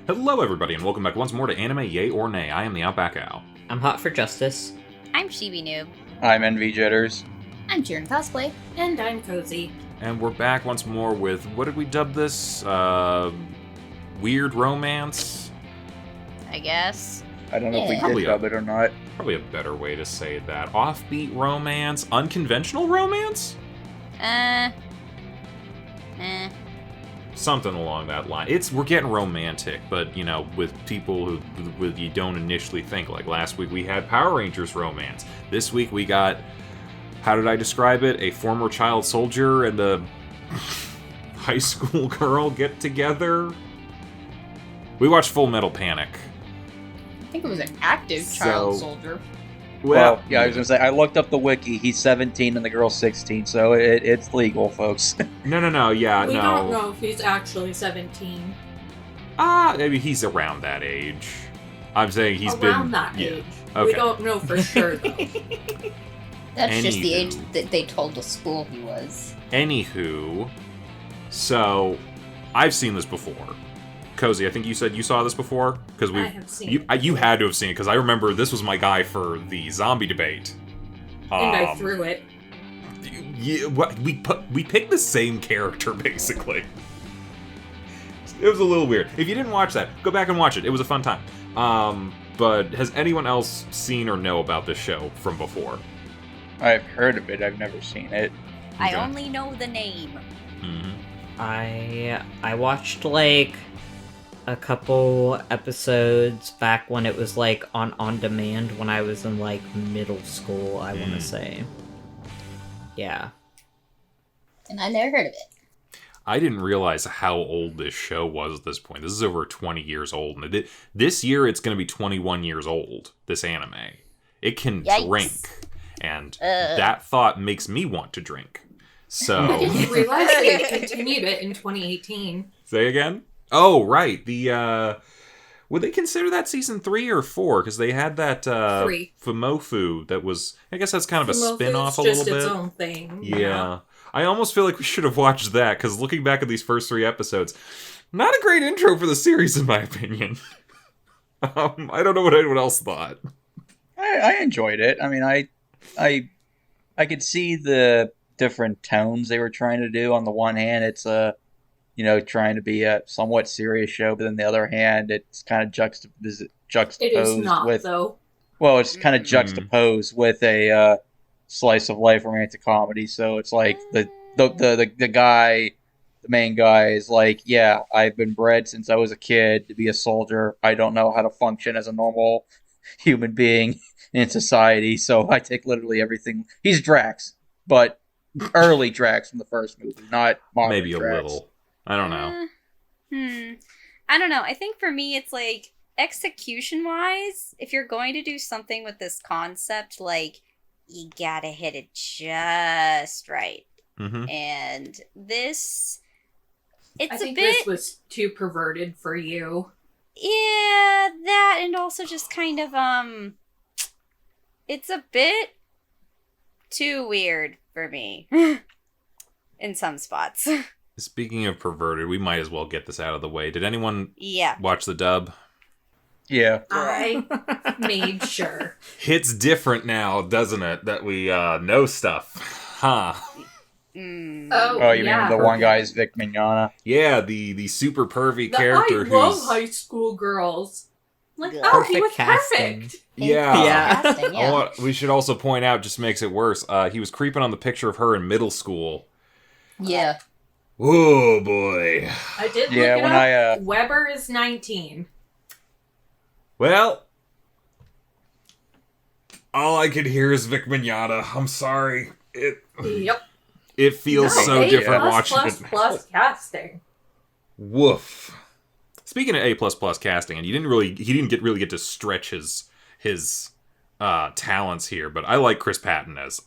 Hello, everybody, and welcome back once more to Anime Yay or Nay. I am TheOutbackAl. I'm hot for justice. I'm Chibi Noob. I'm NV Jitters. I'm CheerandCosplay. And I'm Kozi. And we're back once more with, what did we dub this? Weird romance? I guess. I don't know if we Probably did dub it or not. Probably a better way to say that. Offbeat romance? Unconventional romance? Something along that line. We're getting romantic, but, with people who you don't initially think. Like last week we had Power Rangers romance. This week we got, how did I describe it? A former child soldier and a high school girl get together. We watched Full Metal Panic. I think it was an active child soldier. Well, yeah, I was gonna say, I looked up the wiki. He's 17 and the girl's 16, so it's legal, folks. No, yeah, We no. don't know if he's actually 17. Maybe he's around that age. I'm saying he's been... Around that age. Okay. We don't know for sure, though. That's just the Anywho. age that they told the school he was. Anywho, so, I've seen this before. Kozi, I think you said you saw this before? Because I have seen it. You had to have seen it, because I remember this was my guy for the zombie debate. And I threw it. Yeah, we picked the same character, basically. It was a little weird. If you didn't watch that, go back and watch it. It was a fun time. But has anyone else seen or know about this show from before? I've heard of it. I've never seen it. I Okay. only know the name. Mm-hmm. I watched like a couple episodes back when it was like on demand when I was in like middle school, I want to say. Yeah. And I never heard of it. I didn't realize how old this show was at this point. This is over 20 years old. And this year, it's going to be 21 years old, this anime. It can Yikes. drink. And that thought makes me want to drink. I So, didn't realize they continued it in 2018. say again? Oh, right. Would they consider that season 3 or 4? Because they had that 3. Fumofu that was... I guess that's kind of a Well, spin-off a it's little just its bit. own thing. Yeah. I almost feel like we should have watched that, because looking back at these first 3 episodes, not a great intro for the series, in my opinion. I don't know what anyone else thought. I enjoyed it. I mean, I could see the different tones they were trying to do. On the one hand, it's trying to be a somewhat serious show, but on the other hand, it's kind of juxtaposed It is not, with... though. Well, it's kind of juxtaposed with a slice of life romantic comedy. So it's like the guy, the main guy, is like, yeah, I've been bred since I was a kid to be a soldier. I don't know how to function as a normal human being in society, so I take literally everything. He's Drax, but early Drax from the first movie, not modern Maybe a Drax. little. I don't know. I don't know. I think for me, it's like execution-wise, if you're going to do something with this concept, like, you gotta hit it just right. Mm-hmm. And this, I it's a think bit... this was too perverted for you. Yeah, that, and also just kind of, it's a bit too weird for me. In some spots. Speaking of perverted, we might as well get this out of the way. Did anyone Yeah. watch the dub? Yeah. I made sure. It's different now, doesn't it? That we know stuff. Huh. Oh, you mean the one guy's Vic Mignogna? Yeah, the super pervy character I love who's... high school girls. Like, Yeah. oh, he Perfect was casting. perfect. Yeah. Yeah. Casting, yeah. We should also point out, just makes it worse, he was creeping on the picture of her in middle school. Yeah. Oh, boy. I did Yeah, look it when up. Weber is 19. Well, all I could hear is Vic Mignogna. I'm sorry. Yep. It feels so A++++ different watching it now. casting. Woof. Speaking of A++ casting, and he didn't really get to stretch his talents here, but I like Chris Patton as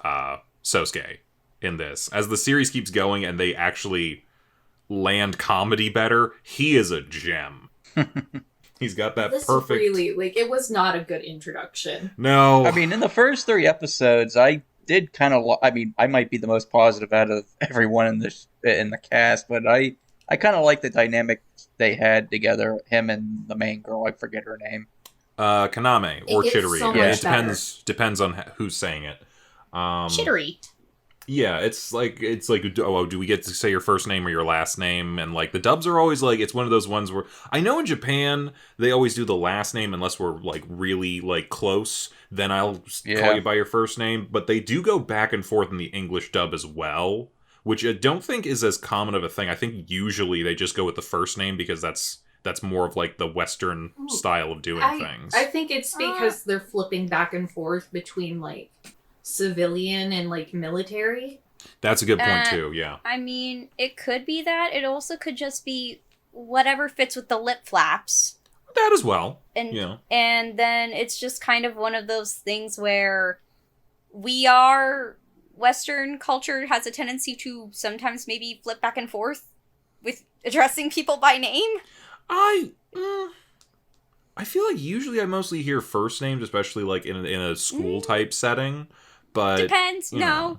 Sosuke in this. As the series keeps going and they actually land comedy better, he is a gem. He's got that This perfect... really, it was not a good introduction. No. I mean, in the first 3 episodes, I did kind of... I mean, I might be the most positive out of everyone in the cast, but I I kind of like the dynamic they had together. Him and the main girl. I forget her name. Kaname or It's Chittery. so much better. Depends on who's saying it. Chittery. Yeah, it's like do we get to say your first name or your last name? And like the dubs are always like it's one of those ones where I know in Japan they always do the last name unless we're like really like close. Then I'll call you by your first name. But they do go back and forth in the English dub as well, which I don't think is as common of a thing. I think usually they just go with the first name because that's more of like the Western style of doing things. I think it's because they're flipping back and forth between like civilian and like military. That's a good point too, yeah. I mean, it could be that. It also could just be whatever fits with the lip flaps. That as well. And yeah. And then it's just kind of one of those things where Western culture has a tendency to sometimes maybe flip back and forth with addressing people by name. I feel like usually I mostly hear first names, especially like in a school type setting. But depends. No.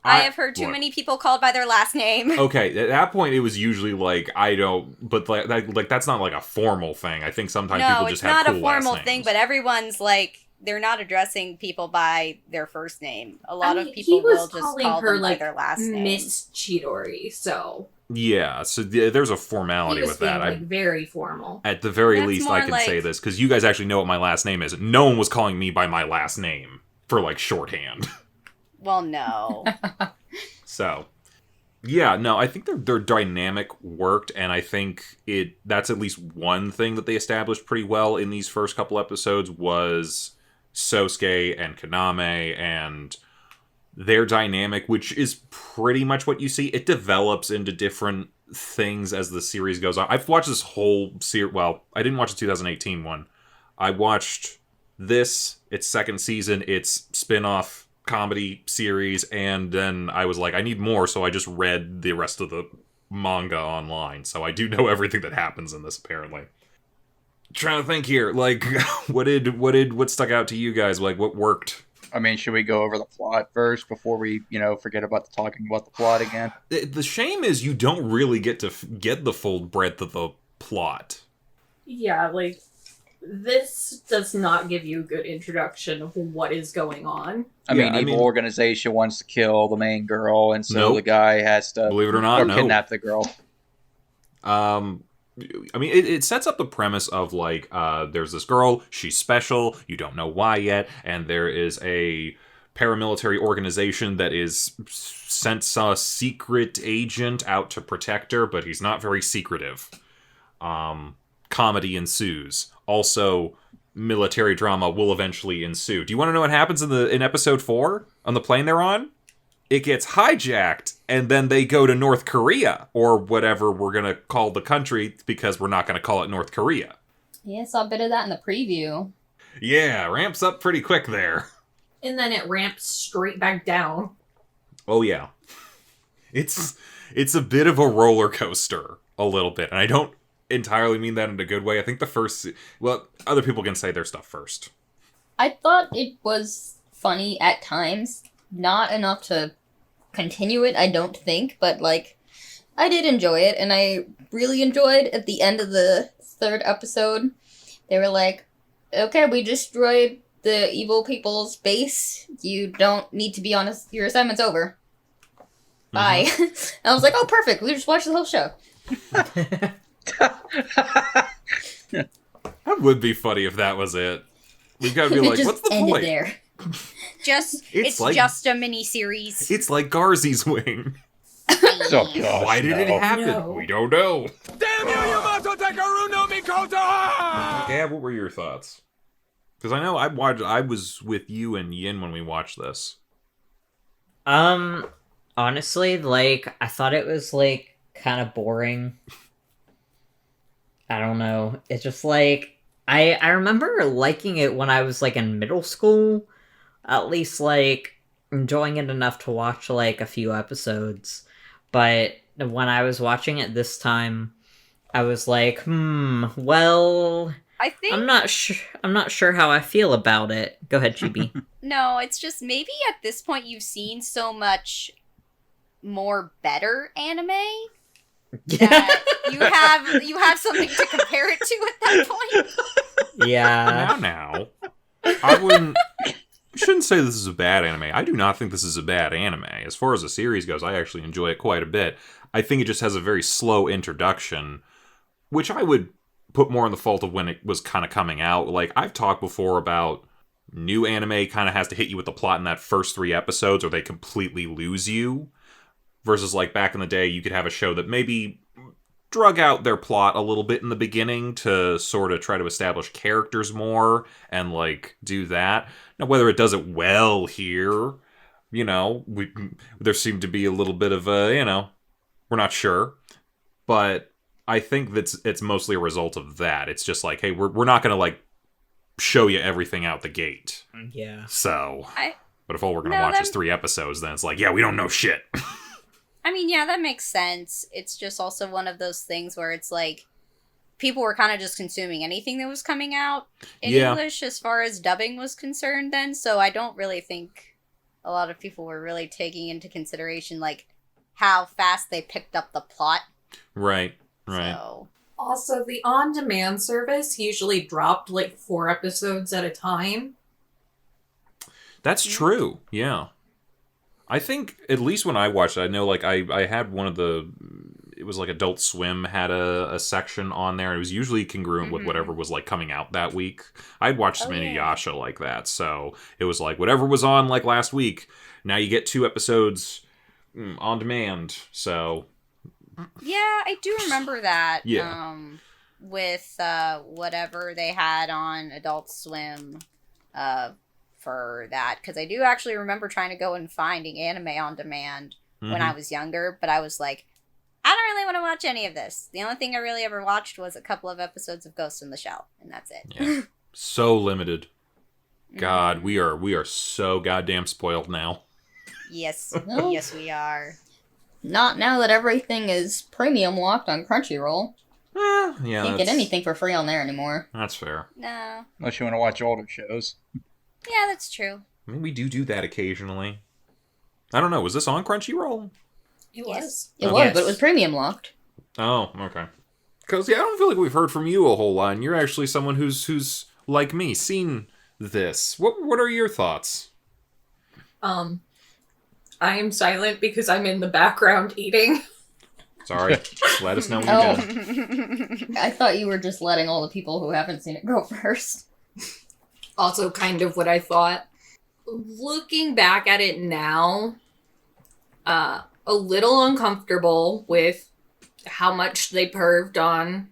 I have heard too many people called by their last name. Okay, at that point it was usually like I don't, but like that's not like a formal thing. I think sometimes people just have cool last names. No, it's not a formal thing, but everyone's like they're not addressing people by their first name. A lot of people will just call them by their last name. Miss Chidori, so yeah, so there's a formality with that. Like very formal. At the very least, I can say this because you guys actually know what my last name is. No one was calling me by my last name for like shorthand. Well, no. So, yeah, no, I think their dynamic worked, and I think that's at least one thing that they established pretty well in these first couple episodes was Sosuke and Kaname and their dynamic, which is pretty much what you see. It develops into different things as the series goes on. I've watched this whole series. Well, I didn't watch the 2018 one. I watched this, its second season, its spin-off comedy series, and then I was like, I need more, so I just read the rest of the manga online. So I do know everything that happens in this, apparently. Trying to think here, like, what stuck out to you guys? Like, what worked? I mean, should we go over the plot first before we, forget about talking about the plot again? The shame is you don't really get to get the full breadth of the plot. Yeah, like, this does not give you a good introduction of what is going on. I mean, evil organization wants to kill the main girl, and so the guy has to, believe it or not, kidnap the girl. I mean, it sets up the premise of, like, there's this girl, she's special, you don't know why yet, and there is a paramilitary organization that is sent a secret agent out to protect her, but he's not very secretive. Comedy ensues. Also, military drama will eventually ensue. Do you want to know what happens in episode 4 on the plane they're on? It gets hijacked, and then they go to North Korea, or whatever we're going to call the country, because we're not going to call it North Korea. Yeah, saw a bit of that in the preview. Yeah, ramps up pretty quick there. And then it ramps straight back down. Oh, yeah. It's a bit of a roller coaster, a little bit, and I don't entirely mean that in a good way. I think other people can say their stuff first. I thought it was funny at times. Not enough to continue it, I don't think, but, like, I did enjoy it, and I really enjoyed at the end of the third episode. They were like, okay, we destroyed the evil people's base. You don't need to be on your assignment's over. Bye. And I was like, oh, perfect. We just watched the whole show. That would be funny if that was it. We gotta be like, what's the point? There. It's just a mini-series. It's like Garzy's wing. Oh, gosh, why did it happen? No. We don't know. Damn you, Yamato Takaru no Mikoto! Gab, what were your thoughts? Because I know I was with you and Yin when we watched this. Honestly, like, I thought it was, like, kind of boring. I don't know. It's just, like, I remember liking it when I was, like, in middle school. At least, like, enjoying it enough to watch, like, a few episodes. But when I was watching it this time, I was like, well, I think I'm not sure how I feel about it. Go ahead, Chibi. no, it's just maybe at this point you've seen so much more better anime that you have something to compare it to at that point. Yeah. Now, I shouldn't say this is a bad anime. I do not think this is a bad anime. As far as the series goes, I actually enjoy it quite a bit. I think it just has a very slow introduction, which I would put more in the fault of when it was kind of coming out. Like, I've talked before about new anime kind of has to hit you with the plot in that first 3 episodes or they completely lose you. Versus, like, back in the day, you could have a show that maybe drug out their plot a little bit in the beginning to sort of try to establish characters more and, like, do that. Now, whether it does it well here, you know, there seemed to be a little bit of a, you know, we're not sure. But I think it's mostly a result of that. It's just like, hey, we're not going to, like, show you everything out the gate. Yeah. So, but if all we're going to watch is 3 episodes, then it's like, yeah, we don't know shit. I mean, yeah, that makes sense. It's just also one of those things where it's like people were kind of just consuming anything that was coming out in English as far as dubbing was concerned then. So I don't really think a lot of people were really taking into consideration like how fast they picked up the plot. Right. So. Also, the on-demand service usually dropped like 4 episodes at a time. That's true, yeah. I think, at least when I watched it, I know, like, I had one of the... It was like Adult Swim had a section on there. It was usually congruent with whatever was, like, coming out that week. I'd watched some Inuyasha like that, so it was like, whatever was on, like, last week, now you get 2 episodes on demand, so... Yeah, I do remember that. Yeah. With whatever they had on Adult Swim for that. Because I do actually remember trying to go and finding anime on demand when I was younger. But I was like, I don't really want to watch any of this. The only thing I really ever watched was a couple of episodes of Ghost in the Shell. And that's it. Yeah. So limited. God, we are so goddamn spoiled now. Yes. No. Yes, we are. Not now that everything is premium locked on Crunchyroll. Yeah, Can't get anything for free on there anymore. That's fair. No. Unless you want to watch older shows. Yeah, that's true. I mean, we do that occasionally. I don't know, was this on Crunchyroll? It Yes. was. It was, but it was premium locked. Oh, okay. Because, yeah, I don't feel like we've heard from you a whole lot, and you're actually someone who's like me, seen this. What are your thoughts? I am silent because I'm in the background eating. Sorry, just let us know when you're done. I thought you were just letting all the people who haven't seen it go first. Also kind of what I thought. Looking back at it now, a little uncomfortable with how much they perved on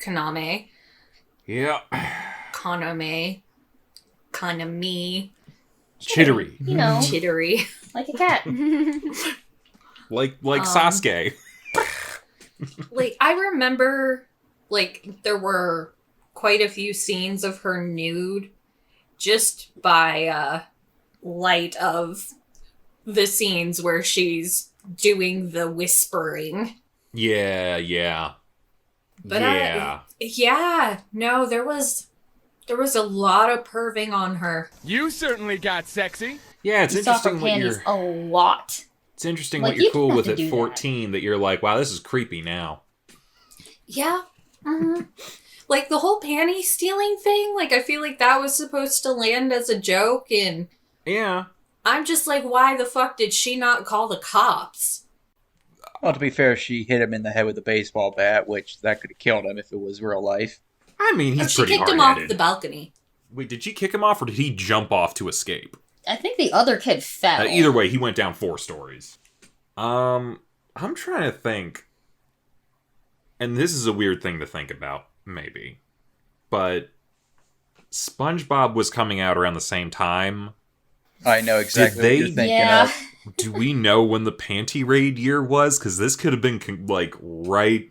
Kaname. Yeah. Kaname. Chittery. You know, Chittery. like a cat. Like Sasuke. Like, I remember, like, there were quite a few scenes of her nude just by light of the scenes where she's doing the whispering. Yeah. But yeah. there was a lot of perving on her. You certainly got sexy. Yeah, it's You saw her interesting what panties you're... a lot. It's interesting Like, what you're you cool have with to at do 14 that you're like, wow, this is creepy now. Yeah. Like, the whole panty stealing thing, like, I feel like that was supposed to land as a joke, and Yeah. I'm just like, why the fuck did she not call the cops? Well, to be fair, she hit him in the head with a baseball bat, which that could have killed him if it was real life. I mean, he's She pretty kicked him hard-headed. off the balcony. Wait, did she kick him off or did he jump off to escape? I think the other kid fell. Either way, he went down 4 stories. I'm trying to think. And this is a weird thing to think about, maybe. But SpongeBob was coming out around the same time. I know exactly Did what you're they- thinking Yeah. of. Do we know when the panty raid year was? Because this could have been, like, right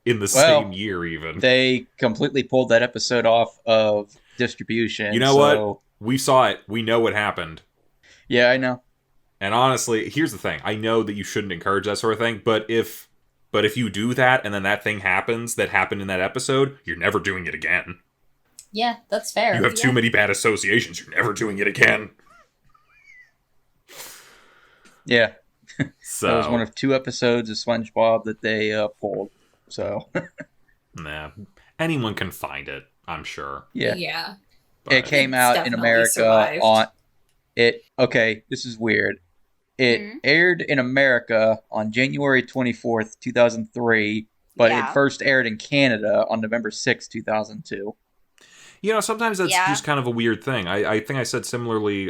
in the same year, even. They completely pulled that episode off of distribution. You know what? We saw it. We know what happened. Yeah, I know. And honestly, here's the thing. I know that you shouldn't encourage that sort of thing, but if you do that and then that thing happens that happened in that episode, you're never doing it again. Yeah, that's fair. You have too many bad associations. You're never doing it again. Yeah. So That was one of 2 episodes of SpongeBob that they pulled. So, nah, anyone can find it, I'm sure. yeah. Yeah. But It came It's out in definitely America survived. on it. Okay, this is weird. It aired in America on January 24th, 2003, but it Yeah. first aired in Canada on November 6th, 2002. sometimes that's Yeah. just kind of a weird thing. I think I said similarly.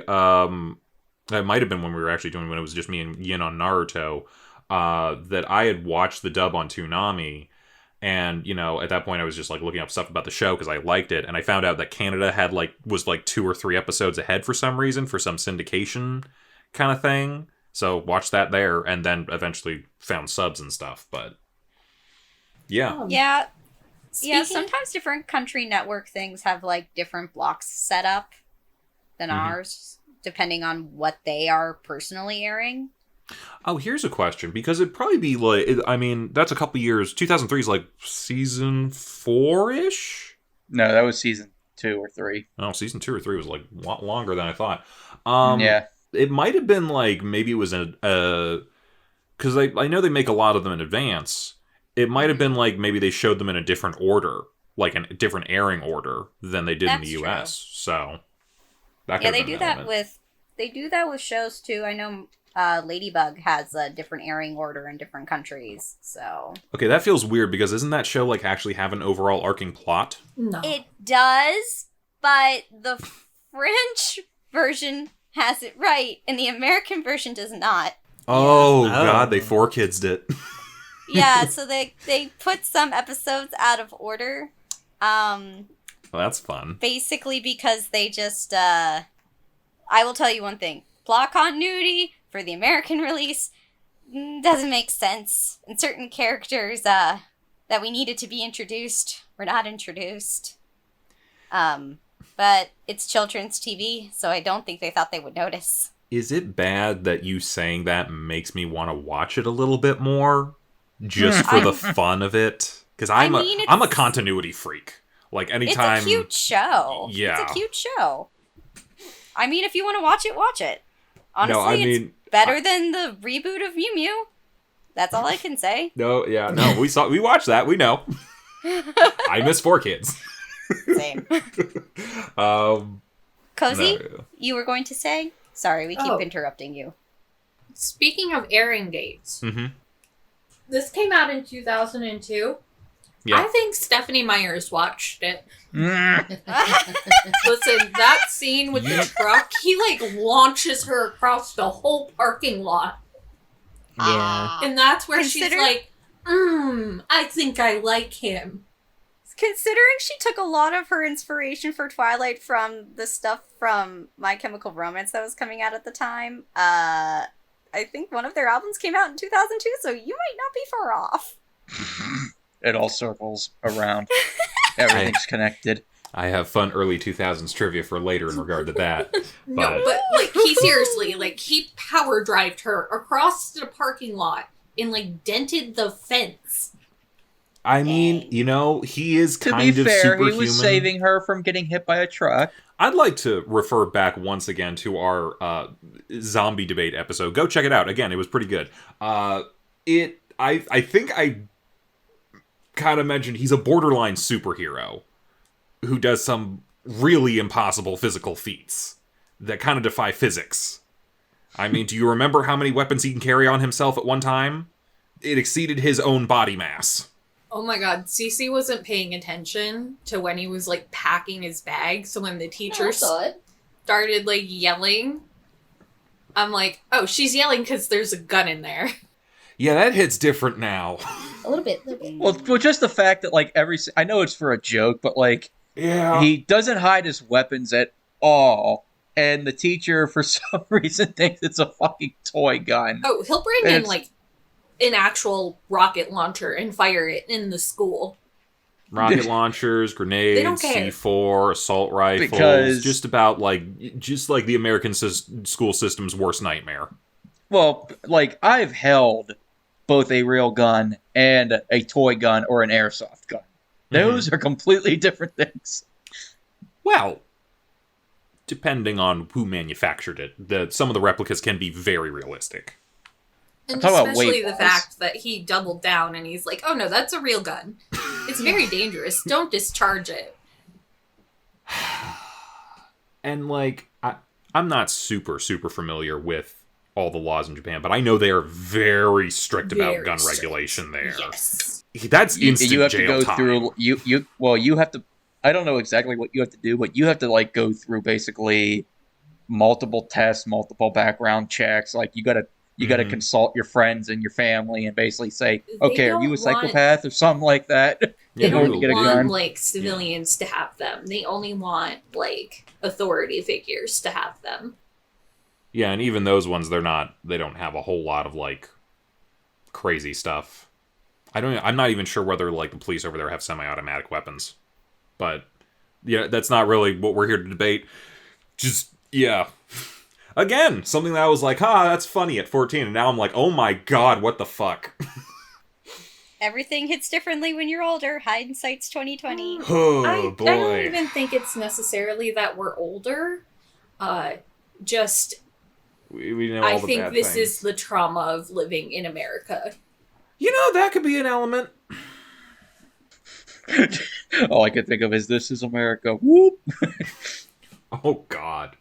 It might have been when we were actually doing when it was just me and Yin on Naruto. That I had watched the dub on Toonami. And, at that point I was just, looking up stuff about the show because I liked it. And I found out that Canada was 2 or 3 episodes ahead for some reason, for some syndication kind of thing. So watched that there, and then eventually found subs and stuff. But, yeah. Yeah. Yeah, Speaking- sometimes different country network things have different blocks set up than ours, depending on what they are personally airing. Oh, here's a question, because it'd probably be that's a couple years. 2003 is season 4-ish? No, that was season 2 or 3. Oh, season 2 or 3 was a lot longer than I thought. Yeah. It might have been maybe it was because I know they make a lot of them in advance. It might have been maybe they showed them in a different order, a different airing order than they did in the That's US. So that Yeah, could they have do been an that element. with shows too. I know Ladybug has a different airing order in different countries. So Okay, that feels weird, because isn't that show actually have an overall arcing plot? No. it does, but the French version has it right, and the American version does not. Oh, Oh. God, they 4-kids'd it. Yeah, so they put some episodes out of order. Well, that's fun. Basically because they just I will tell you one thing. Plot continuity for the American release doesn't make sense. And certain characters that we needed to be introduced were not introduced. But it's children's TV, so I don't think they thought they would notice. Is it bad that you saying that makes me want to watch it a little bit more? Just for the fun of it? Because I'm a it's- continuity freak. Anytime... It's a cute show. Yeah. It's a cute show. I mean, if you want to watch it, watch it. Honestly, No, I it's mean... better than the reboot of Mew Mew. That's all I can say. No, yeah, no, we watched that, we know. I miss 4-Kids. Same. Kozi, No. you were going to say? Sorry, we keep Oh. interrupting you. Speaking of airing dates, Mm-hmm. this came out in 2002. Yeah. I think Stephanie Myers watched it. Mm. Listen, that scene with the truck, he launches her across the whole parking lot. Yeah. And that's where she's Consider- like, I think I like him. Considering she took a lot of her inspiration for Twilight from the stuff from My Chemical Romance that was coming out at the time, I think one of their albums came out in 2002, so you might not be far off. It all circles around. Everything's connected. I have fun early 2000s trivia for later in regard to that. No, but he seriously, he power drived her across the parking lot and dented the fence. I mean, he is To kind be of fair, superhuman. he was saving her from getting hit by a truck. I'd like to refer back once again to our zombie debate episode. Go check it out. Again, it was pretty good. I think I kind of mentioned he's a borderline superhero who does some really impossible physical feats that kind of defy physics. I mean, do you remember how many weapons he can carry on himself at one time? It exceeded his own body mass. Oh my god, Cece wasn't paying attention to when he was packing his bag, so when the I teachers saw it. started yelling, I'm like, oh, she's yelling because there's a gun in there. Yeah, that hits different now. A little bit. Well, just the fact that I know it's for a joke, but Yeah. he doesn't hide his weapons at all, and the teacher for some reason thinks it's a fucking toy gun. Oh, he'll bring And in an actual rocket launcher and fire it in the school. Rocket launchers, grenades, They don't care. C4, assault rifles, Because- just about just like the American school system's worst nightmare. Well, I've held both a real gun and a toy gun or an airsoft gun. Those are completely different things. Well, depending on who manufactured it, some of the replicas can be very realistic. And talking about especially the weight-wise. fact that he doubled down and he's like, oh no, that's a real gun. It's very dangerous. Don't discharge it. And, like, I'm not super familiar with all the laws in Japan, but I know they are very strict about Very gun strict. regulation there. Yes. That's instant you have to jail go time. through you have to. I don't know exactly what you have to do, but you have to like go through basically multiple tests, multiple background checks. Like you gotta consult your friends and your family and basically say, They okay, are you don't a psychopath or something like that? They Yeah, order don't to get a want, gun. like, civilians to have them. They only want, like, authority figures to have them. Yeah, and even those ones, they don't have a whole lot of, like, crazy stuff. I'm not even sure whether, like, the police over there have semi-automatic weapons. But, yeah, that's not really what we're here to debate. Just, yeah. Again, something that I was like, that's funny at 14, and now I'm like, oh my god, what the fuck? Everything hits differently when you're older. Hindsight's 2020. Oh, I boy. don't even think it's necessarily that we're older. Just, We know all I the think bad this things. is the trauma of living in America. You know, that could be an element. All I can think of is this is America. Whoop. Oh, God.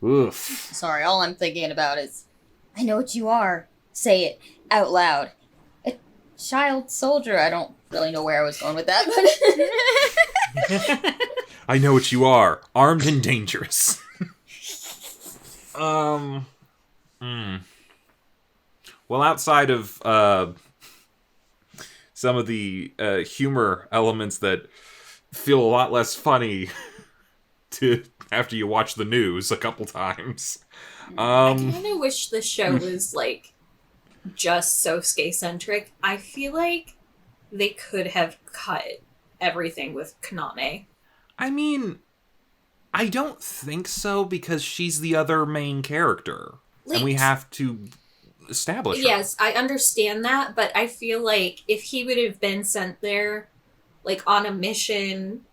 Oof. Sorry, all I'm thinking about is, I know what you are. Say it out loud. A child soldier. I don't really know where I was going with that, but I know what you are. Armed and dangerous. Well, outside of some of the humor elements that feel a lot less funny after you watch the news a couple times. I kind of wish the show was, like, just Sosuke-centric. I feel like they could have cut everything with Kaname. I mean, I don't think so, because she's the other main character. And we Like- have to establish her. Yes, I understand that, but I feel like if he would have been sent there, like, on a mission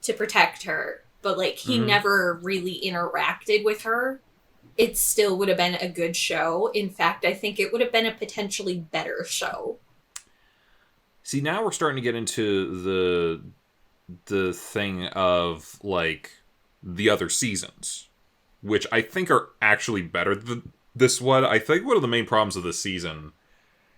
to protect her, but, like, he Mhm. never really interacted with her, it still would have been a good show. In fact, I think it would have been a potentially better show. See, now we're starting to get into the thing of, like, the other seasons, which I think are actually better than this one. I think one of the main problems of this season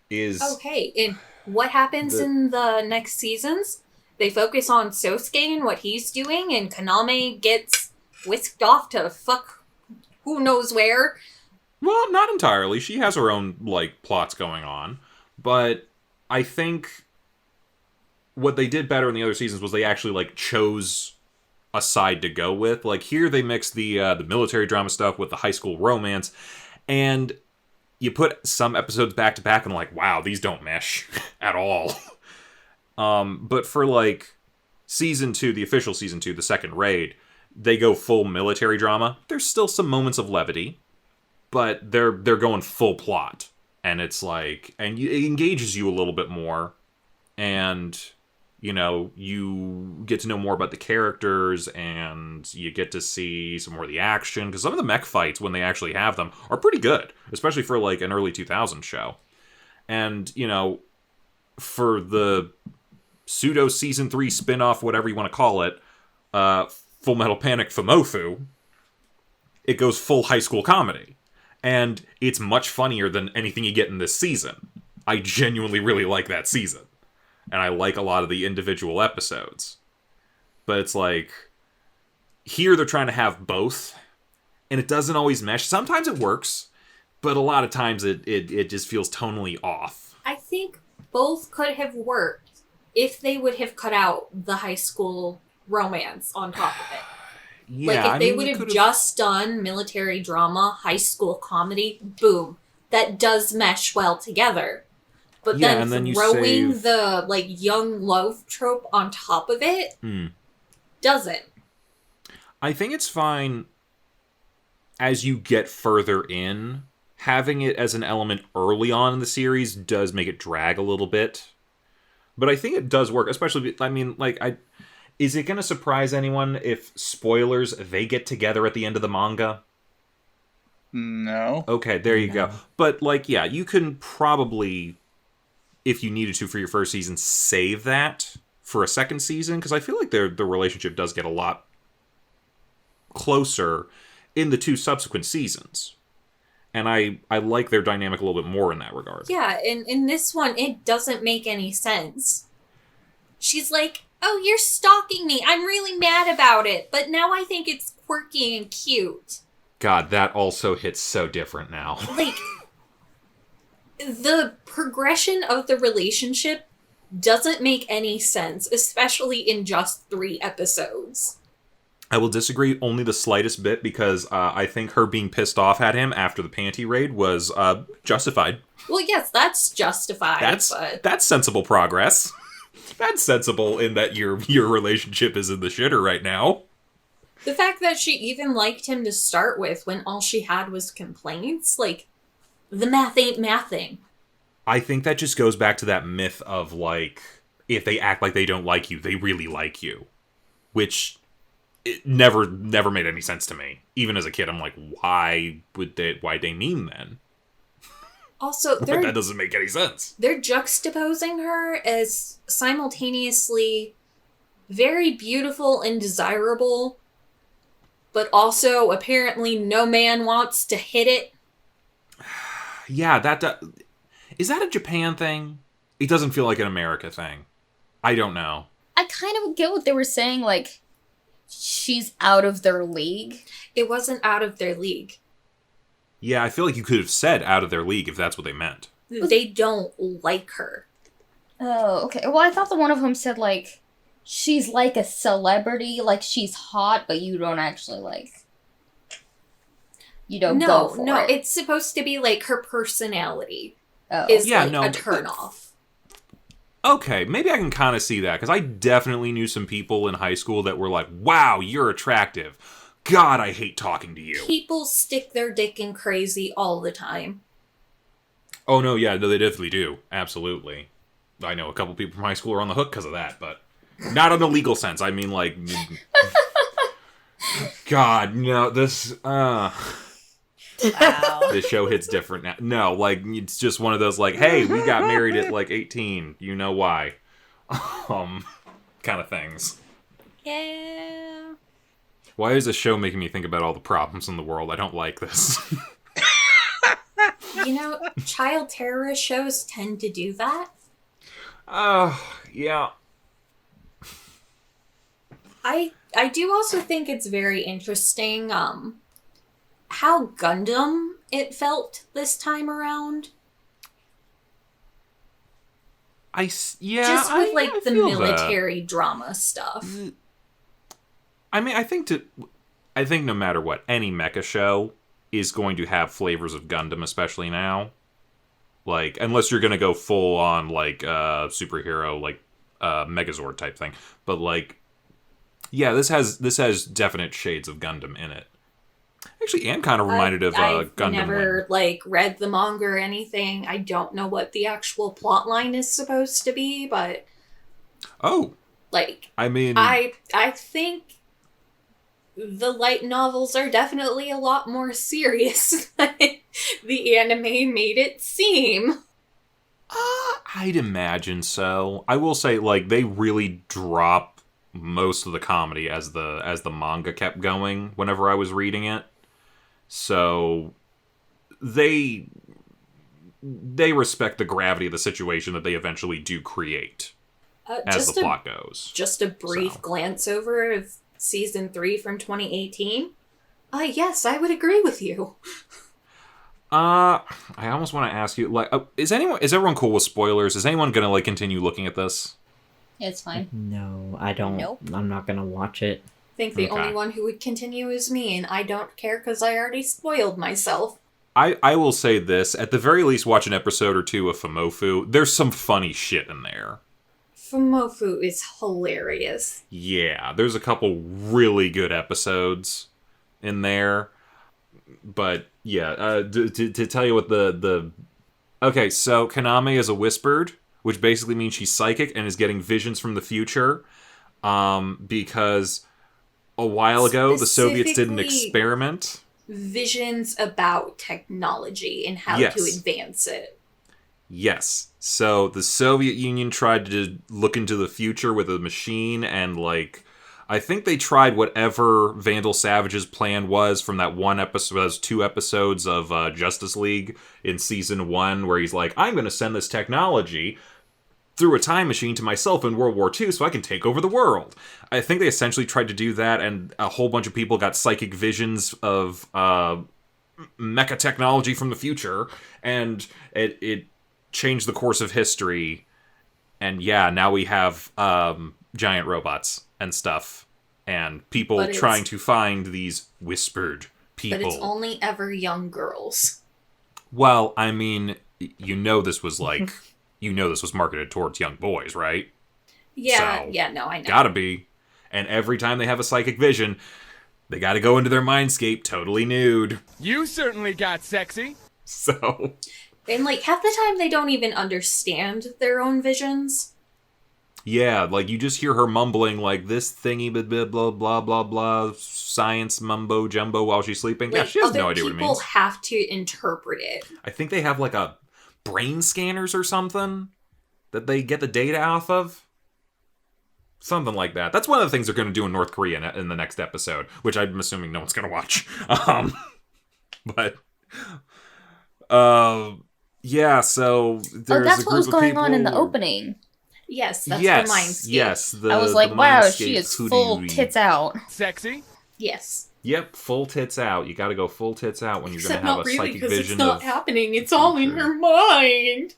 is... Okay, and what happens in the next seasons? They focus on Sosuke and what he's doing, and Kaname gets whisked off to fuck who knows where. Well, not entirely. She has her own, like, plots going on. But I think what they did better in the other seasons was they actually, like, chose a side to go with. Like, here they mix the military drama stuff with the high school romance, and you put some episodes back to back and like, wow, these don't mesh at all. But for, like, season 2, the official season 2, the second raid, they go full military drama. There's still some moments of levity, but they're going full plot, and it's like, and it engages you a little bit more, and you know, you get to know more about the characters, and you get to see some more of the action, because some of the mech fights, when they actually have them, are pretty good, especially for, like, an early 2000s show. And, you know, for the pseudo season 3 spin-off, whatever you want to call it, Full Metal Panic Fumofu, it goes full high school comedy. And it's much funnier than anything you get in this season. I genuinely really like that season. And I like a lot of the individual episodes. But it's like, here they're trying to have both, and it doesn't always mesh. Sometimes it works, but a lot of times it just feels tonally off. I think both could have worked if they would have cut out the high school romance on top of it. Yeah, Like, if they you would have could've- just done military drama, high school comedy, boom, that does mesh well together. But Yeah, then and then you throwing save- the, like, young love trope on top of it doesn't. I think it's fine as you get further in. Having it as an element early on in the series does make it drag a little bit. But I think it does work, especially, I mean, like, is it going to surprise anyone if, spoilers, they get together at the end of the manga? No. Okay, there you go. But, like, yeah, you can probably, if you needed to for your first season, save that for a second season, because I feel like the relationship does get a lot closer in the 2 subsequent seasons. And I like their dynamic a little bit more in that regard. Yeah, in this one, it doesn't make any sense. She's like, oh, you're stalking me. I'm really mad about it. But now I think it's quirky and cute. God, that also hits so different now. Like, the progression of the relationship doesn't make any sense, especially in just 3 episodes. I will disagree only the slightest bit, because I think her being pissed off at him after the panty raid was justified. Well, yes, that's justified. That's sensible progress. That's sensible in that your relationship is in the shitter right now. The fact that she even liked him to start with when all she had was complaints, like, the math ain't mathing. I think that just goes back to that myth of, like, if they act like they don't like you, they really like you. Which it never made any sense to me. Even as a kid, I'm like, why'd they mean then? Also, that doesn't make any sense. They're juxtaposing her as simultaneously very beautiful and desirable, but also apparently no man wants to hit it. Yeah, is that a Japan thing? It doesn't feel like an America thing. I don't know. I kind of get what they were saying, like, she's out of their league. It wasn't out of their league. Yeah, I feel like you could have said out of their league if that's what they meant. They don't like her. Oh, okay. Well, I thought the one of them said, like, she's like a celebrity, like, she's hot, but you don't actually, like, you don't go for it. No, it's supposed to be, like, her personality a turnoff. Okay, maybe I can kind of see that, because I definitely knew some people in high school that were like, wow, you're attractive. God, I hate talking to you. People stick their dick in crazy all the time. Oh, no, yeah, no, they definitely do. Absolutely. I know a couple people from high school are on the hook because of that, but not in a legal sense. I mean, like... God, no, this... Wow. This show hits different now. No, like, it's just one of those, like, hey, we got married at, like, 18. You know why. Kind of things. Yeah. Why is this show making me think about all the problems in the world? I don't like this. You know, child terrorist shows tend to do that. Yeah. I do also think it's very interesting, how Gundam it felt this time around. Just with, like, the military drama stuff. I mean, I think no matter what, any mecha show is going to have flavors of Gundam, especially now. Like, unless you're gonna go full on, like, superhero, like, Megazord type thing. But, like, yeah, this has definite shades of Gundam in it. Actually, Anne kind of reminded of I've Gundam. never, like, read the manga or anything. I don't know what the actual plot line is supposed to be, but... Oh. Like, I mean... I think the light novels are definitely a lot more serious than the anime made it seem. I'd imagine so. I will say, like, they really drop most of the comedy as the manga kept going whenever I was reading it. So they respect the gravity of the situation that they eventually do create as the plot goes. Just a brief glance over of season 3 from 2018. Yes, I would agree with you. I almost want to ask you, like, is everyone cool with spoilers? Is anyone gonna, like, continue looking at this? It's fine. No, I don't. Nope. I'm not gonna watch it. I think the only one who would continue is me, and I don't care because I already spoiled myself. I will say this, at the very least, watch an episode or two of Fumofu. There's some funny shit in there. Fumofu is hilarious. Yeah, there's a couple really good episodes in there. But, yeah, to tell you what the... Okay, so Kaname is a whispered, which basically means she's psychic and is getting visions from the future. Because a while ago, the Soviets did an experiment. visions about technology and how Yes. to advance it. Yes. So the Soviet Union tried to look into the future with a machine, and like, I think they tried whatever Vandal Savage's plan was from that one episode, those 2 episodes of Justice League in season 1, where he's like, I'm going to send this technology through a time machine to myself in World War II so I can take over the world. I think they essentially tried to do that, and a whole bunch of people got psychic visions of mecha technology from the future, and it changed the course of history. And yeah, now we have giant robots and stuff, and people But it's- trying to find these whispered people. But it's only ever young girls. Well, I mean, you know this was like... You know this was marketed towards young boys, right? Yeah, So, yeah, no, I know. Gotta be. And every time they have a psychic vision, they gotta go into their mindscape totally nude. You certainly got sexy. So... And, like, half the time they don't even understand their own visions. Yeah, like, you just hear her mumbling, like, this thingy, blah, blah, blah, blah, blah, science mumbo jumbo while she's sleeping. Like, Yeah, she has other no idea what it people means. have to interpret it. I think they have, like, a brain scanners or something that they get the data off of. Something like that. That's one of the things they're going to do in North Korea in the next episode, which I'm assuming no one's going to watch. But, yeah, so there's that's a what group was of going people... on in the opening. Yes, that's yes, the mindscape. yes. The, I was like, the wow, mindscape she is hootie full hootie. tits out. Sexy? Yes. Yep, full tits out. You gotta go full tits out when you're Except gonna have not a really, psychic because it's vision not of... happening. It's all in future. her mind.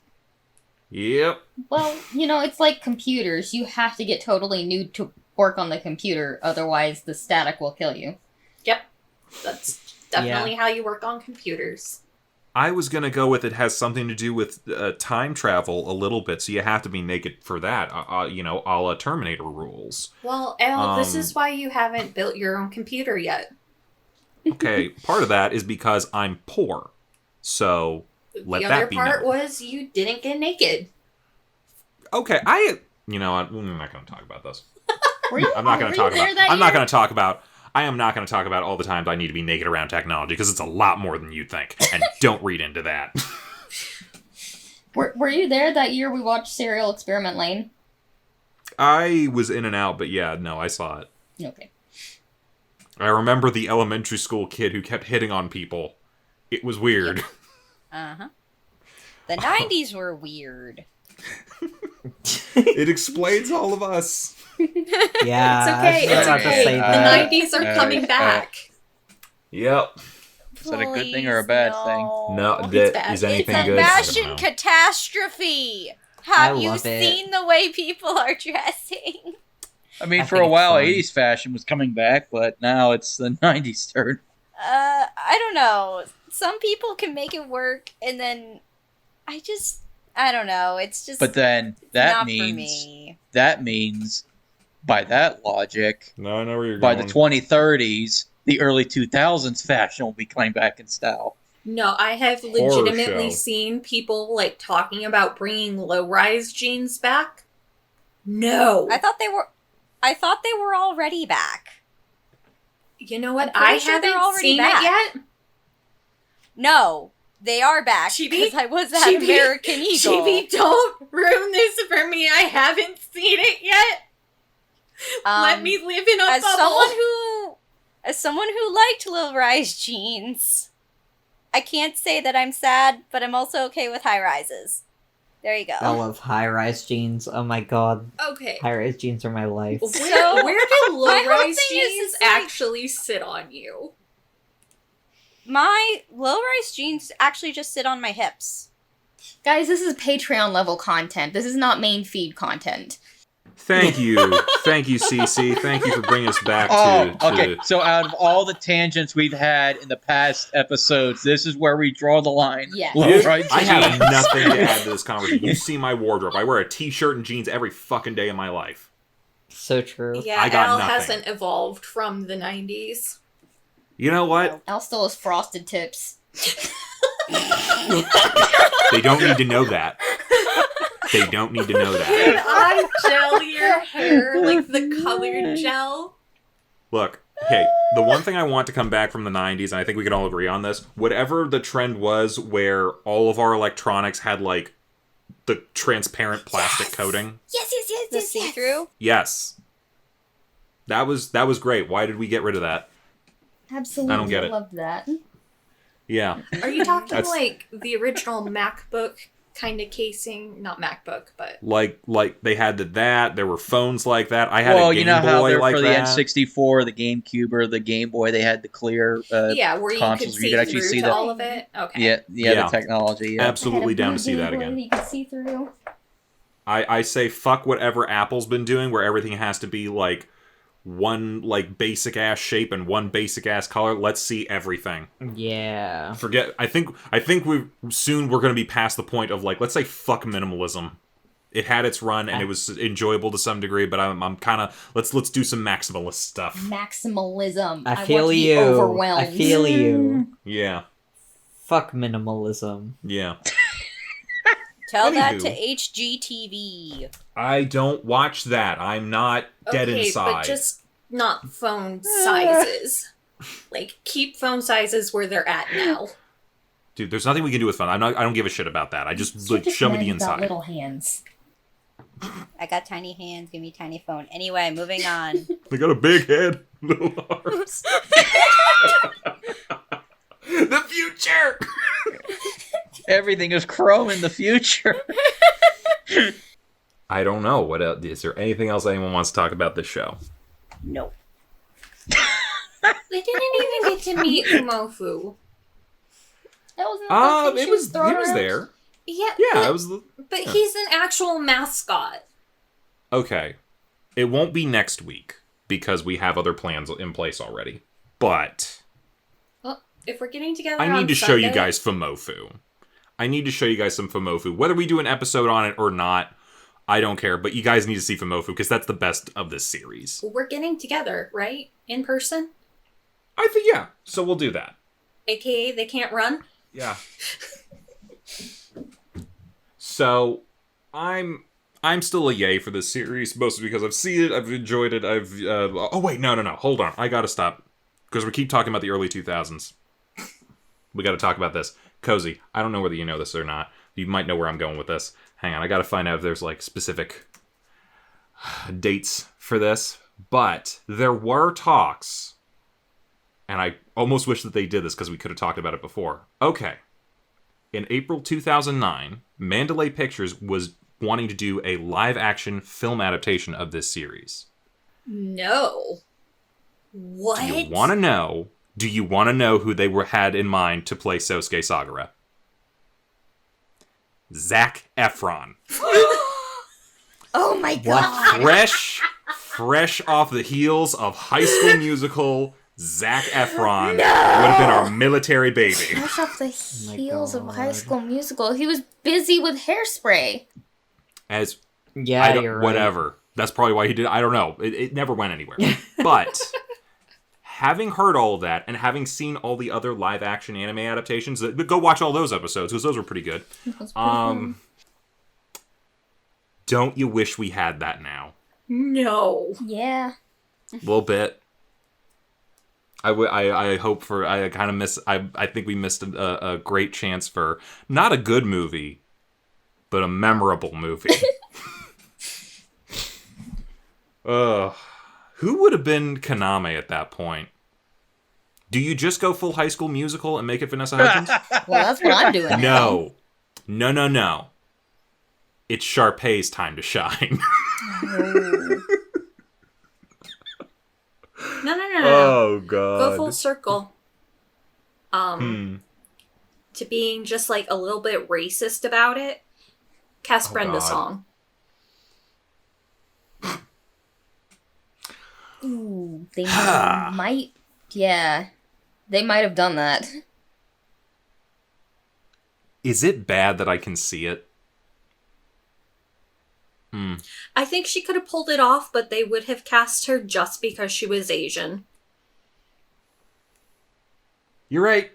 Yep. Well, you know, it's like computers. You have to get totally nude to work on the computer, otherwise the static will kill you. Yep. That's definitely how you work on computers. I was gonna go with it has something to do with time travel a little bit, so you have to be naked for that, you know, a la Terminator rules. Well, Elle, this Um, is why you haven't built your own computer yet. Okay, part of that is because I'm poor, so let the that other be part known. was you didn't get naked. Okay, you know what, I'm not gonna talk about this. Were you, I'm not going were to you talk there about. that I'm not year? going to talk about. I am not going to talk about all the times I need to be naked around technology because it's a lot more than you think. And don't read into that. Were you there that year we watched Serial Experiment Lane? I was in and out, but yeah, no, I saw it. Okay. I remember the elementary school kid who kept hitting on people. It was weird. Uh-huh. The 90s were weird. It explains all of us. Yeah, It's okay. I was It's about to okay. say The that. 90s are coming back. Yep. Is that a good thing or a bad thing? No, It's that bad. is anything It's a good? I don't fashion know. catastrophe. Have I you love it. seen the way people are dressing? I mean, I for think a it's while, fun. 80s fashion was coming back, but now it's the 90s turn. I don't know. Some people can make it work, and then I don't know. It's just But then not for me. that means, by that logic, No, I know where you're by going. the 2030s, the early 2000s fashion will be coming back in style. No, I have Horror legitimately show. seen people like talking about bringing low-rise jeans back. No. I thought they were already back. You know what? I'm pretty I sure they're haven't already seen back. it yet. No, they are back Chibi- because I was at Chibi- American Eagle. Chibi, don't ruin this for me. I haven't seen it yet. Let me live in a as bubble. someone who liked low-rise jeans, I can't say that I'm sad, but I'm also okay with high rises. There you go. I love high-rise jeans. Oh my god, Okay. high-rise jeans are my life. So, Where do my whole low-rise thing is jeans it's like- actually sit on you? My low-rise jeans actually just sit on my hips. Guys, this is Patreon level content. This is not main feed content. Thank you, Cece. Thank you for bringing us back Oh, to. okay. So out of all the tangents we've had in the past episodes, this is where we draw the line. Yes. Dude, Right, I have jeans. nothing to add to this conversation. You see my wardrobe. I wear a t-shirt and jeans every fucking day of my life. So true. Yeah, I got Al nothing. hasn't evolved from the 90s. You know what? Al still has frosted tips. They don't need to know that. They don't need to know Can that. I gel your hair like the colored gel? Look, Okay, the one thing I want to come back from the 90s, and I think we can all agree on this, whatever the trend was where all of our electronics had, like, the transparent plastic coating. Yes. The see-through? Yes. That was great. Why did we get rid of that? Absolutely, I don't get it. love that. Yeah. Are you talking That's- like the original MacBook kind of casing? Not MacBook, but Like they had that. There were phones like that. I had a Game you know how Boy they're like for the that. N64, the GameCube, or the Game Boy, they had the clear yeah, where you consoles could where see you could actually through see to the all of it. Okay. yeah, Yeah. the technology. Yeah. Absolutely down to see that Game Boy again. You can see through. I say fuck whatever Apple's been doing, where everything has to be like one like basic ass shape and one basic ass color. Let's see everything. Yeah. Forget. I think we're going to be past the point of like, let's say fuck minimalism. It had its run and it was enjoyable to some degree, but I'm kind of let's do some maximalist stuff. Maximalism. I feel want to be you. Overwhelmed. I feel you. Yeah. Fuck minimalism. Yeah. Tell that Anywho. to HGTV. I don't watch that. I'm not dead Okay, inside. but just not phone sizes. Like, keep phone sizes where they're at now. Dude, there's nothing we can do with phone. I don't give a shit about that. I just like Such a show me man the without inside. Little hands. I got tiny hands, give me tiny phone. Anyway, moving on. They got a big head, little arms. The future. Everything is chrome in the future. I don't know. What else? Is there anything else anyone wants to talk about this show? Nope. They didn't even get to meet Umofu. That wasn't the thing It she was throwing he was around? there. Yeah, Yeah, it was. but he's an actual mascot. Okay. It won't be next week because we have other plans in place already. But Well, if we're getting together, I on need to show you Sunday- guys Fumofu. I need to show you guys some Fumofu. Whether we do an episode on it or not, I don't care. But you guys need to see Fumofu because that's the best of this series. We're getting together, right? In person? I think, yeah. So we'll do that. AKA, they can't run? Yeah. So, I'm still a yay for this series, mostly because I've seen it, I've enjoyed it, oh wait, no, hold on, I gotta stop. Because we keep talking about the early 2000s. We gotta talk about this. Kozi, I don't know whether you know this or not. You might know where I'm going with this. Hang on, I gotta find out if there's, like, specific dates for this. But there were talks, and I almost wish that they did this because we could have talked about it before. Okay. In April 2009, Mandalay Pictures was wanting to do a live-action film adaptation of this series. No. What? Do you want to know? Do you want to know who they had in mind to play Sosuke Sagara? Zac Efron. Oh my god! Fresh off the heels of High School Musical, Zac Efron would have been our military baby. Fresh off the my heels of High God. School Musical, he was busy with Hairspray. As Yeah, I don't, you're right. whatever. That's probably why he did. I don't know. It never went anywhere. But having heard all of that and having seen all the other live action anime adaptations, go watch all those episodes because those were pretty good. Don't you wish we had that now? No. Yeah. A little bit. I hope for. I kind of miss. I think we missed a great chance for not a good movie, but a memorable movie. Who would have been Kaname at that point? Do you just go full High School Musical and make it Vanessa Hudgens? Well, that's what I'm doing. No. It's Sharpay's time to shine. No. Oh god. Go full circle. To being just like a little bit racist about it. Cast Brenda God. song. Ooh, they might. Yeah, they might have done that. Is it bad that I can see it? I think she could have pulled it off, but they would have cast her just because she was Asian. You're right.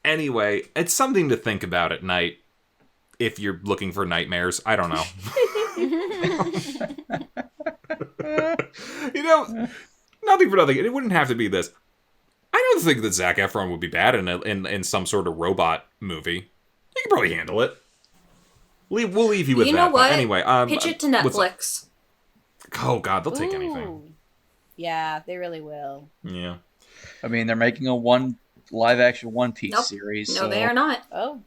Anyway, it's something to think about at night. If you're looking for nightmares. I don't know. nothing for nothing. It wouldn't have to be this. I don't think that Zac Efron would be bad in some sort of robot movie. He could probably handle it. We'll leave you with that. You know what? Anyway, pitch it to Netflix. Oh God, they'll take anything. Ooh. Yeah, they really will. Yeah. I mean, they're making a live action One Piece Nope. series. No, so... they are not. Oh.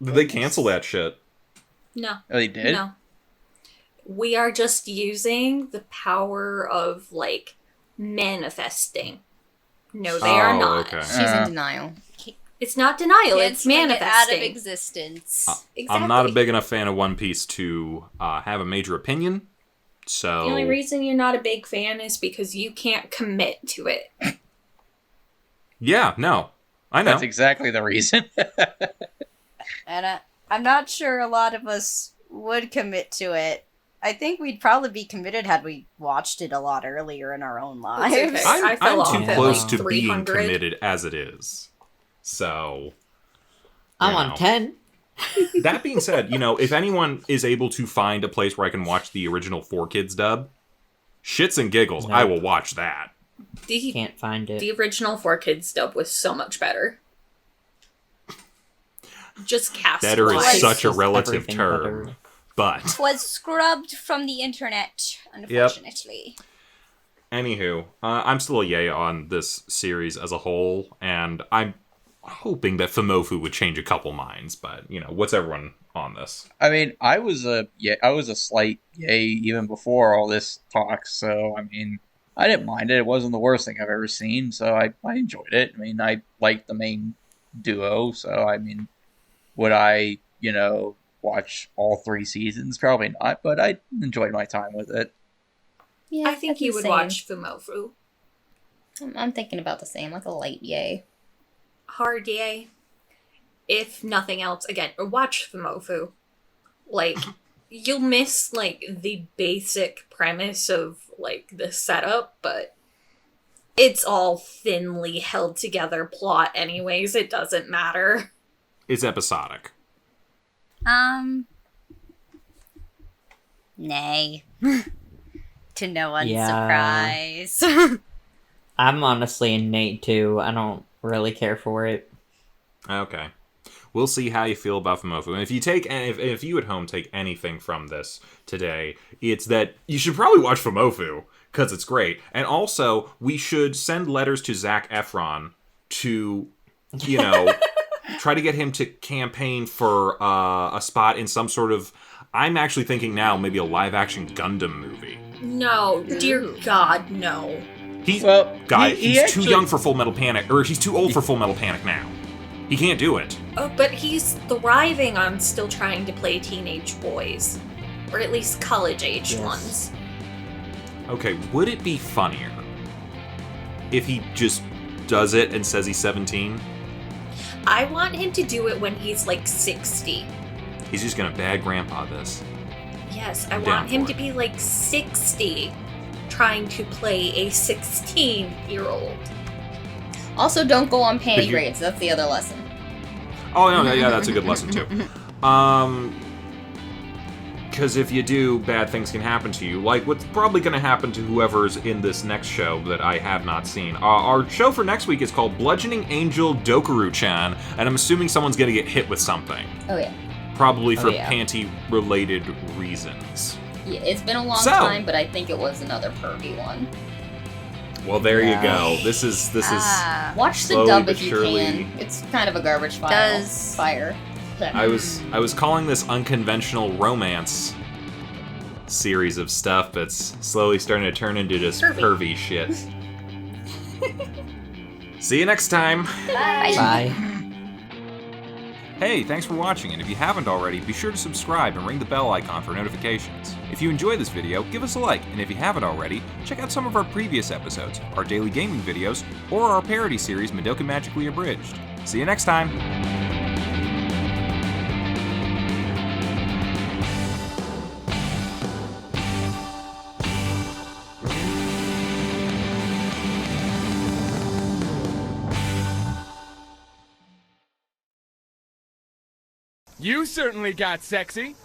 Did they cancel that shit? No. Oh, they did? No. We are just using the power of, like, manifesting. No, they are not. Okay. She's in denial. It's not denial, Can't it's swing it out of manifesting. existence. Exactly. I'm not a big enough fan of One Piece to have a major opinion. So The only reason you're not a big fan is because you can't commit to it. yeah, no, I know. That's exactly the reason. And I'm not sure a lot of us would commit to it. I think we'd probably be committed had we watched it a lot earlier in our own lives. okay. I fell off I'm too at, close like, to being 300. committed as it is. So I'm you know. on 10. That being said, if anyone is able to find a place where I can watch the original 4Kids dub, shits and giggles, Nope. I will watch that. Can't find it. The original 4Kids dub was so much better. Just cast Better is Wise. such a Just relative everything term, better. but Was scrubbed from the internet, unfortunately. anywho, I'm still a yay on this series as a whole, and I'm hoping that Fimofu would change a couple minds, but what's everyone on this? I mean, I was a slight yay even before all this talk, so I mean, I didn't mind it. It wasn't the worst thing I've ever seen, so I enjoyed it. I mean, I liked the main duo, so I mean, would I, watch all 3 seasons? Probably not, but I enjoyed my time with it. Yeah, I think you would same. watch Fumofu. I'm thinking about the same, like a light yay. Hard yay. If nothing else, again, watch Fumofu. Like, you'll miss, like, the basic premise of, like, the setup, but it's all thinly held together plot anyways. It doesn't matter. It's episodic. Nay. To no one's Yeah. surprise. I'm honestly a Nate too. I don't really care for it. Okay. We'll see how you feel about Fimofu. And if you at home take anything from this today, it's that you should probably watch Fimofu, because it's great. And also, we should send letters to Zac Efron to, try to get him to campaign for a spot in some sort of... I'm actually thinking now maybe a live-action Gundam movie. No, dear God, no. He's actually- too young for Full Metal Panic, or he's too old for Full Metal Panic now. He can't do it. Oh, but he's thriving on still trying to play teenage boys. Or at least college-aged Yes. ones. Okay, would it be funnier if he just does it and says he's 17? I want him to do it when he's like 60. He's just gonna bad grandpa this. Yes, I I'm want down him for to it. be like 60, trying to play a 16-year-old. Also, don't go on But panty you- grades. That's the other lesson. Oh, no, yeah, that's a good lesson, too. Because if you do, bad things can happen to you. Like what's probably going to happen to whoever's in this next show that I have not seen. Our show for next week is called Bludgeoning Angel Dokuru-chan, and I'm assuming someone's going to get hit with something. Oh yeah. Probably for yeah. panty-related reasons. Yeah, it's been a long So- time, but I think it was another pervy one. Well, there Yeah. you go. This is Ah. Watch the Slowly dub but if you surely- can. It's kind of a garbage file. Does- Fire. I was calling this unconventional romance series of stuff that's slowly starting to turn into just pervy shit. See you next time. Bye. Hey, thanks for watching, and if you haven't already, be sure to subscribe and ring the bell icon for notifications. If you enjoyed this video, give us a like, and if you haven't already, check out some of our previous episodes, our daily gaming videos, or our parody series, Madoka Magically Abridged. See you next time! You certainly got sexy.